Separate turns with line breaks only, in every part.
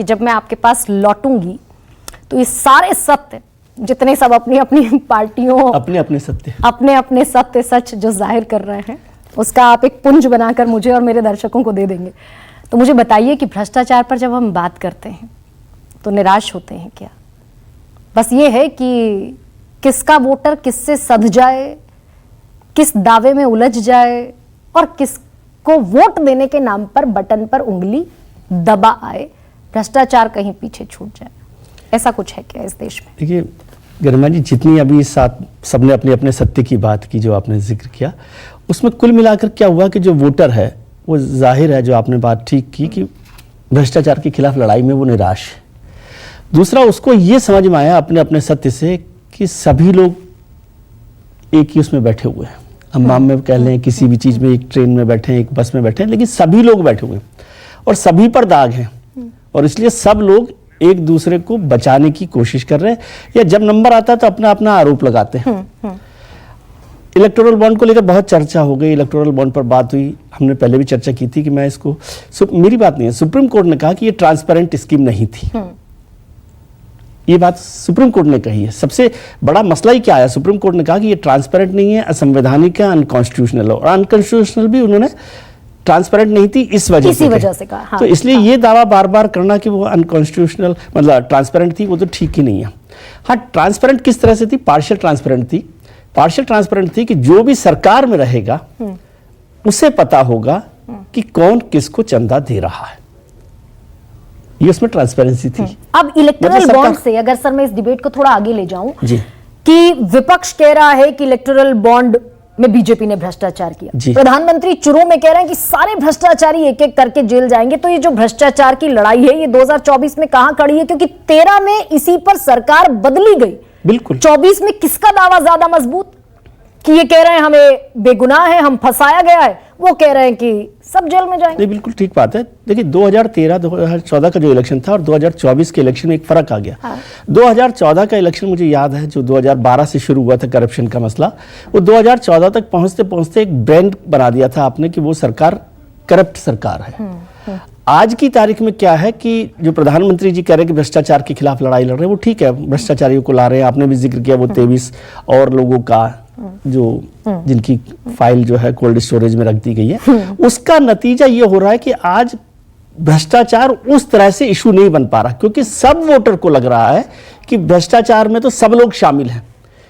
कि जब मैं आपके पास लौटूंगी तो ये सारे सत्य जितने सब अपनी अपनी पार्टियों अपने अपने सत्य सच जो जाहिर कर रहे हैं उसका आप एक पुंज बनाकर मुझे और मेरे दर्शकों को दे देंगे। तो मुझे बताइए कि भ्रष्टाचार पर जब हम बात करते हैं तो निराश होते हैं क्या? बस ये है कि किसका वोटर किससे सध जाए, किस दावे में उलझ जाए और किसको वोट देने के नाम पर बटन पर उंगली दबा आए, भ्रष्टाचार कहीं पीछे छूट जाए, ऐसा कुछ है क्या इस देश में?
देखिए गरिमा जी, जितनी अभी साथ सबने अपने अपने सत्य की बात की जो आपने जिक्र किया, उसमें कुल मिलाकर क्या हुआ कि जो वोटर है वो जाहिर है, जो आपने बात ठीक की कि भ्रष्टाचार के खिलाफ लड़ाई में वो निराश है। दूसरा, उसको ये समझ में आया अपने अपने सत्य से कि सभी लोग एक ही उसमें बैठे हुए हैं, अम्माम में कह लें, किसी भी चीज़ में, एक ट्रेन में बैठे हैं, एक बस में बैठे हैं, लेकिन सभी लोग बैठे हुए हैं और सभी पर दाग हैं और इसलिए सब लोग एक दूसरे को बचाने की कोशिश कर रहे हैं या जब नंबर आता है तो अपना अपना आरोप लगाते हैं। इलेक्टोरल बॉन्ड को लेकर बहुत चर्चा हो गई, इलेक्टोरल बॉन्ड पर बात हुई, हमने पहले भी चर्चा की थी कि मैं इसको मेरी बात नहीं है, सुप्रीम कोर्ट ने कहा कि ये ट्रांसपेरेंट स्कीम नहीं थी। ये बात सुप्रीम कोर्ट ने कही है। सबसे बड़ा मसला ही क्या आया, सुप्रीम कोर्ट ने कहा कि ये ट्रांसपेरेंट नहीं है, असंवैधानिक है, अनकॉन्स्टिट्यूशनल, और अनकॉन्स्टिट्यूशनल भी उन्होंने ट्रांसपेरेंट नहीं थी इसी वजह से कहा। हाँ, तो इसलिए ये दावा बार बार करना कि वो अनकॉन्स्टिट्यूशनल मतलब ट्रांसपेरेंट थी, वो तो ठीक ही नहीं है। हाँ, ट्रांसपेरेंट किस तरह से थी? पार्शियल ट्रांसपेरेंट थी। पार्शियल ट्रांसपेरेंट थी कि जो भी सरकार में रहेगा उसे पता होगा कि कौन किसको चंदा दे रहा है, ये उसमें ट्रांसपेरेंसी थी।
अब इलेक्टोरल बॉन्ड से अगर सर मैं इस डिबेट को थोड़ा आगे ले जाऊं कि विपक्ष कह रहा है कि इलेक्टोरल बॉन्ड में बीजेपी ने भ्रष्टाचार किया, प्रधानमंत्री चुरू में कह रहे हैं कि सारे भ्रष्टाचारी एक एक करके जेल जाएंगे, तो ये जो भ्रष्टाचार की लड़ाई है ये 2024 में कहां खड़ी है? क्योंकि 13 में इसी पर सरकार बदली गई,
बिल्कुल
24 में किसका दावा ज्यादा मजबूत कि ये कह रहे हैं हमें बेगुनाह है, हम फंसाया गया है, वो कह रहे हैं कि सब जेल में जाएंगे।
नहीं, बिल्कुल ठीक बात है। देखिए 2013-2014 का जो इलेक्शन था और 2024 के इलेक्शन में एक फर्क आ गया। हाँ। 2014 का इलेक्शन मुझे याद है, जो 2012 से शुरू हुआ था करप्शन का मसला, वो 2014 तक पहुंचते पहुंचते एक ब्रांड बना दिया था आपने कि वो सरकार करप्ट सरकार है। आज की तारीख में क्या है कि जो प्रधानमंत्री जी कह रहे हैं कि भ्रष्टाचार के खिलाफ लड़ाई लड़ रहे हैं, वो ठीक है, भ्रष्टाचारियों को ला रहे हैं, आपने भी जिक्र किया वो 23 और लोगों का जो जिनकी फाइल जो है कोल्ड स्टोरेज में रख दी गई है, उसका नतीजा ये हो रहा है कि आज भ्रष्टाचार उस तरह से इशू नहीं बन पा रहा, क्योंकि सब वोटर को लग रहा है कि भ्रष्टाचार में तो सब लोग शामिल हैं।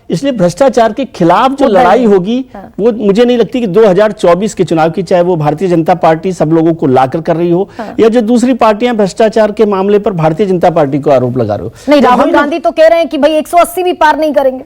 इसलिए भ्रष्टाचार के खिलाफ जो लड़ाई होगी वो मुझे नहीं लगती कि 2024 के चुनाव की, चाहे वो भारतीय जनता पार्टी सब लोगों को लाकर कर रही हो या जो दूसरी पार्टियां भ्रष्टाचार के मामले पर भारतीय जनता पार्टी को आरोप लगा रहे हो।
नहीं, राहुल गांधी तो कह रहे हैं कि भाई 180 भी पार नहीं करेंगे।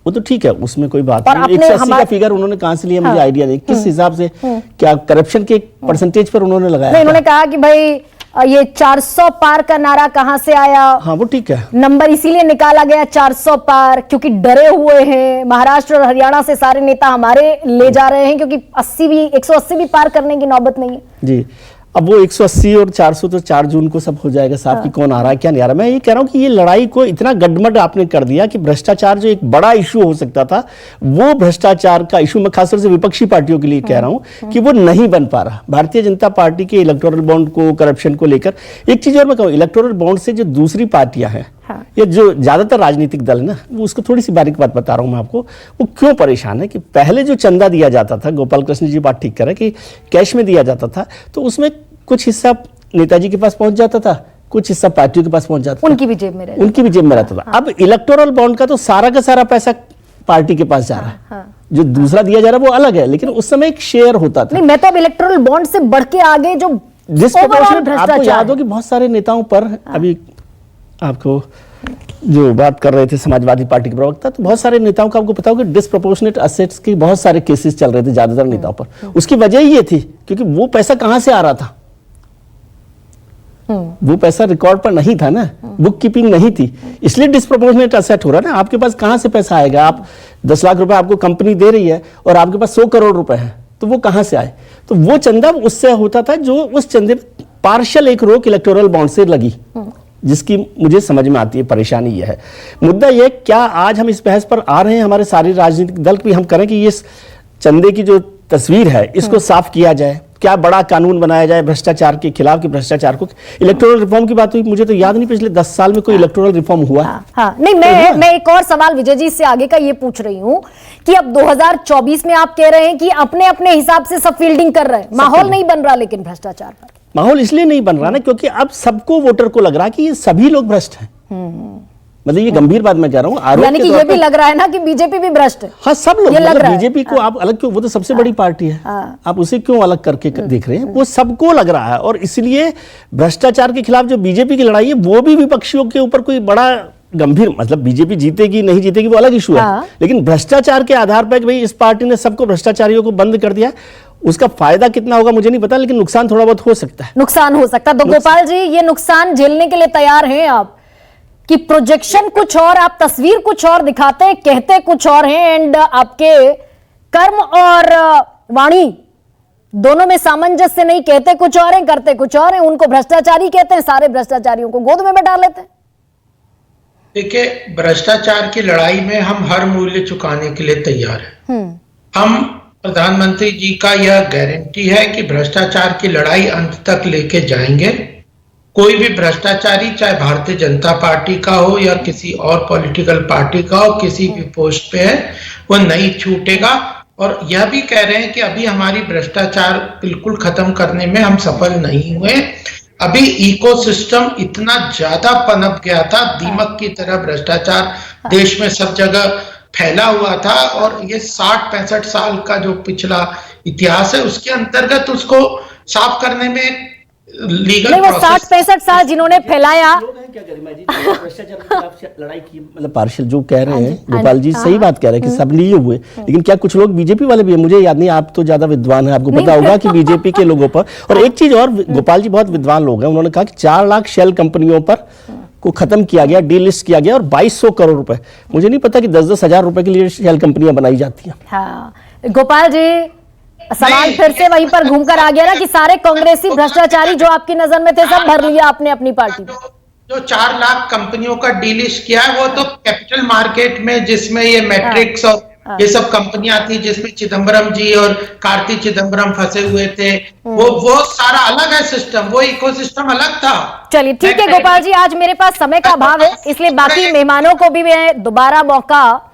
वो तो ठीक है, उसमें कोई बात नहीं। 180 का फिगर उन्होंने कहां से लिया मुझे आइडिया नहीं, किस हिसाब से, क्या करप्शन के परसेंटेज पर उन्होंने लगाया?
नहीं, उन्होंने कहा कि भाई ये 400 पार का नारा कहां से आया?
हाँ, वो ठीक है,
नंबर इसीलिए निकाला गया 400 पार क्योंकि डरे हुए हैं, महाराष्ट्र और हरियाणा से सारे नेता हमारे ले जा रहे हैं क्योंकि 180 भी पार करने की नौबत नहीं है।
जी, अब वो 180 और 400 तो 4 जून को सब हो जाएगा साहब कि कौन आ रहा है क्या नहीं आ रहा। मैं ये कह रहा हूँ कि ये लड़ाई को इतना गडमड आपने कर दिया कि भ्रष्टाचार जो एक बड़ा इशू हो सकता था, वो भ्रष्टाचार का इशू मैं खासतौर से विपक्षी पार्टियों के लिए कह रहा हूँ कि वो नहीं बन पा रहा। भारतीय जनता पार्टी के इलेक्टोरल बॉन्ड को, करप्शन को लेकर एक चीज और मैं कहूँ, इलेक्टोरल बॉन्ड से जो दूसरी पार्टियां हैं ये जो ज्यादातर राजनीतिक दल है ना, वो उसको थोड़ी सी बारीक बात बता रहा हूं मैं आपको, वो क्यों परेशान है कि पहले जो चंदा दिया जाता था, गोपाल कृष्ण जी बात ठीक कर रहे हैं कि कैश में दिया जाता था, तो उसमें कुछ हिस्सा नेताजी के पास पहुंच जाता था, कुछ हिस्सा पार्टियों के पास पहुंच जाता था,
उनकी भी जेब में रहता
था। अब इलेक्टोरल बॉन्ड का तो सारा का सारा पैसा पार्टी के पास जा रहा है, जो दूसरा दिया जा रहा है वो अलग है, लेकिन उस समय एक शेयर होता था।
नहीं, मैं तो अब इलेक्टोरल बॉन्ड से बढ़ के आगे जो
आपको याद हो कि बहुत सारे नेताओं पर, अभी आपको जो बात कर रहे थे समाजवादी पार्टी के प्रवक्ता, तो बहुत सारे नेताओं का आपको पता होगा डिस्प्रोपोर्शनेट असेट्स के बहुत सारे केसेस चल रहे थे ज्यादातर नेताओं पर। उसकी वजह ये थी क्योंकि वो पैसा कहां से आ रहा था, वो पैसा रिकॉर्ड पर नहीं था ना, बुक कीपिंग नहीं थी, इसलिए डिस्प्रोपोर्शनेट असेट हो रहा है ना। आपके पास कहां से पैसा आएगा? आप 10 लाख रुपए आपको कंपनी दे रही है और आपके पास 100 करोड़ रुपए हैं, तो वो कहां से आए? तो वो चंदा उससे होता था, जो उस चंदे पार्शियल एक रोक इलेक्टोरल बॉन्ड से लगी, जिसकी मुझे समझ में आती है। परेशानी यह है, मुद्दा यह, क्या आज हम इस बहस पर आ रहे हैं, हमारे सारे राजनीतिक दल भी हम करें कि ये चंदे की जो तस्वीर है इसको साफ किया जाए, क्या बड़ा कानून बनाया जाए भ्रष्टाचार के खिलाफ, कि भ्रष्टाचार को, इलेक्टोरल रिफॉर्म की बात हुई, मुझे तो याद नहीं पिछले 10 साल में कोई इलेक्टोरल रिफॉर्म हुआ।
हाँ, नहीं, मैं एक और सवाल विजय जी से आगे का ये पूछ रही हूँ कि अब 2024 में आप कह रहे हैं कि अपने अपने हिसाब से सब फील्डिंग कर रहे हैं, माहौल नहीं बन रहा, लेकिन भ्रष्टाचार पर
माहौल इसलिए नहीं बन रहा ना क्योंकि अब सबको वोटर को लग रहा है कि ये सभी लोग भ्रष्ट हैं। मतलब ये गंभीर बात मैं कह रहा हूँ,
यानी कि ये भी लग रहा है ना कि बीजेपी भी भ्रष्ट है।
हाँ, सब लोग,
मतलब
बीजेपी को आप अलग क्यों, वो तो सबसे बड़ी पार्टी है, आप उसे क्यों अलग करके देख रहे हैं? वो सबको लग रहा है, और इसलिए भ्रष्टाचार के खिलाफ जो बीजेपी की लड़ाई है वो भी विपक्षियों के ऊपर कोई बड़ा गंभीर, मतलब बीजेपी जीतेगी नहीं जीतेगी वो अलग इशू है, लेकिन भ्रष्टाचार के आधार पर भाई इस पार्टी ने सबको भ्रष्टाचारियों को बंद कर दिया, उसका फायदा कितना होगा मुझे नहीं पता, लेकिन नुकसान थोड़ा बहुत हो सकता है।
नुकसान हो सकता है। तो गोपाल जी, ये नुकसान झेलने के लिए तैयार हैं आप कि प्रोजेक्शन कुछ और, आप तस्वीर कुछ और दिखाते हैं, कहते कुछ और हैं, एंड आपके कर्म और वाणी दोनों में सामंजस्य नहीं, कहते कुछ और हैं, करते कुछ और हैं। उनको भ्रष्टाचारी कहते हैं, सारे भ्रष्टाचारियों को गोद में बैठा लेते हैं।
देखिए, भ्रष्टाचार की लड़ाई में हम हर मूल्य चुकाने के लिए तैयार हैं। हम प्रधानमंत्री जी का यह गारंटी है कि भ्रष्टाचार की लड़ाई अंत तक लेके जाएंगे। कोई भी भ्रष्टाचारी, चाहे भारतीय जनता पार्टी का हो या किसी और पॉलिटिकल पार्टी का हो, किसी भी पोस्ट पे है, वो नहीं छूटेगा। और यह भी कह रहे हैं कि अभी हमारी भ्रष्टाचार बिल्कुल खत्म करने में हम सफल नहीं हुए। अभी इकोसिस्टम इतना ज्यादा पनप गया था, दीमक की तरह भ्रष्टाचार देश में सब जगह फैला हुआ था, और ये 60-65 साल का जो पिछला इतिहास है उसके अंतर्गत उसको साफ करने में लीगल
नहीं, वो 60-65 साल जिन्होंने फैलाया,
लड़ाई की, मतलब पार्शियल जो कह रहे हैं गोपाल जी सही बात कह रहे हैं कि सब नहीं हुए, लेकिन क्या कुछ लोग बीजेपी वाले भी हैं? मुझे याद नहीं, आप तो ज्यादा विद्वान हैं, आपको पता होगा कि बीजेपी के लोगों पर। और एक चीज और, गोपाल जी बहुत विद्वान लोग हैं, उन्होंने कहा कि 4 लाख शेल कंपनियों पर को खत्म किया गया, डीलिस्ट किया गया, और 2200 करोड़ रुपए, मुझे नहीं पता कि 10-10 हजार रुपए के लिए शेल कंपनियां बनाई जाती हैं।
हाँ, गोपाल जी, सवाल फिर से वहीं पर घूमकर आ गया ना कि सारे कांग्रेसी भ्रष्टाचारी जो आपकी नजर में थे सब भर लिया आपने अपनी पार्टी में।
जो 4 लाख कंपनियों का डीलिस्ट किया है वो तो कैपिटल मार्केट में, जिसमें ये मैट्रिक्स और ये सब कंपनियां थी, जिसमें चिदम्बरम जी और कार्ति चिदम्बरम फंसे हुए थे, वो सारा अलग है सिस्टम, वो इकोसिस्टम अलग था।
चलिए ठीक है गोपाल जी, आज मेरे पास समय का अभाव है, इसलिए बाकी मेहमानों को भी मैं दोबारा मौका